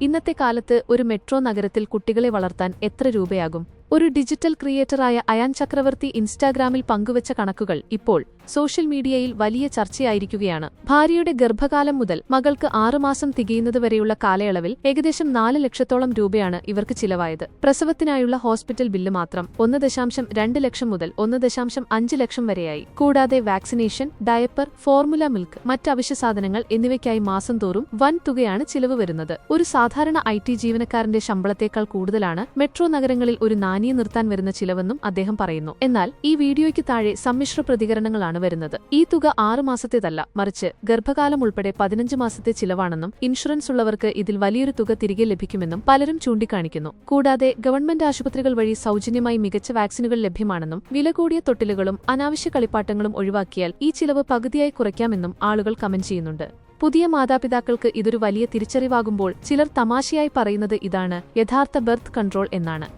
ഇന്നത്തെ കാലത്ത് ഒരു മെട്രോ നഗരത്തിൽ കുട്ടികളെ വളർത്താൻ എത്ര രൂപയാകും? ഒരു ഡിജിറ്റൽ ക്രിയേറ്ററായ അയാൻ ചക്രവർത്തി ഇൻസ്റ്റാഗ്രാമിൽ പങ്കുവച്ച കണക്കുകൾ ഇപ്പോൾ സോഷ്യൽ മീഡിയയിൽ വലിയ ചർച്ചയായിരിക്കുകയാണ്. ഭാര്യയുടെ ഗർഭകാലം മുതൽ മകൾക്ക് 6 മാസം തികയുന്നതുവരെയുള്ള കാലയളവിൽ ഏകദേശം 4 ലക്ഷത്തോളം രൂപയാണ് ഇവർക്ക് ചിലവായത്. പ്രസവത്തിനായുള്ള ഹോസ്പിറ്റൽ ബില്ല് മാത്രം 1.2 ലക്ഷം മുതൽ 1.5 ലക്ഷം വരെയായി. കൂടാതെ വാക്സിനേഷൻ, ഡയപ്പർ, ഫോർമുല മിൽക്ക്, മറ്റ് അവശ്യ സാധനങ്ങൾ എന്നിവയ്ക്കായി മാസം തോറും വൻ തുകയാണ് ചിലവ് വരുന്നത്. ഒരു സാധാരണ IT ജീവനക്കാരന്റെ ശമ്പളത്തേക്കാൾ കൂടുതലാണ് മെട്രോ നഗരങ്ങളിൽ ഒരു നാനിയെ നിർത്താൻ വരുന്ന ചിലവെന്നും അദ്ദേഹം പറയുന്നു. എന്നാൽ ഈ വീഡിയോയ്ക്ക് താഴെ സമ്മിശ്ര പ്രതികരണങ്ങളാണ് വരുന്നത്. ഈ തുക 6 മാസത്തേതല്ല, മറിച്ച് ഗർഭകാലം ഉൾപ്പെടെ 15 മാസത്തെ ചിലവാണെന്നും ഇൻഷുറൻസ് ഉള്ളവർക്ക് ഇതിൽ വലിയൊരു തുക തിരികെ ലഭിക്കുമെന്നും പലരും ചൂണ്ടിക്കാണിക്കുന്നു. കൂടാതെ ഗവൺമെന്റ് ആശുപത്രികൾ വഴി സൗജന്യമായി മികച്ച വാക്സിനുകൾ ലഭ്യമാണെന്നും വില കൂടിയ തൊട്ടിലുകളും അനാവശ്യ കളിപ്പാട്ടങ്ങളും ഒഴിവാക്കിയാൽ ഈ ചിലവ് പകുതിയായി കുറയ്ക്കാമെന്നും ആളുകൾ കമന്റ് ചെയ്യുന്നുണ്ട്. പുതിയ മാതാപിതാക്കൾക്ക് ഇതൊരു വലിയ തിരിച്ചറിവാകുമ്പോൾ ചിലർ തമാശയായി പറയുന്നത് ഇതാണ് യഥാർത്ഥ ബർത്ത് കൺട്രോൾ എന്നാണ്.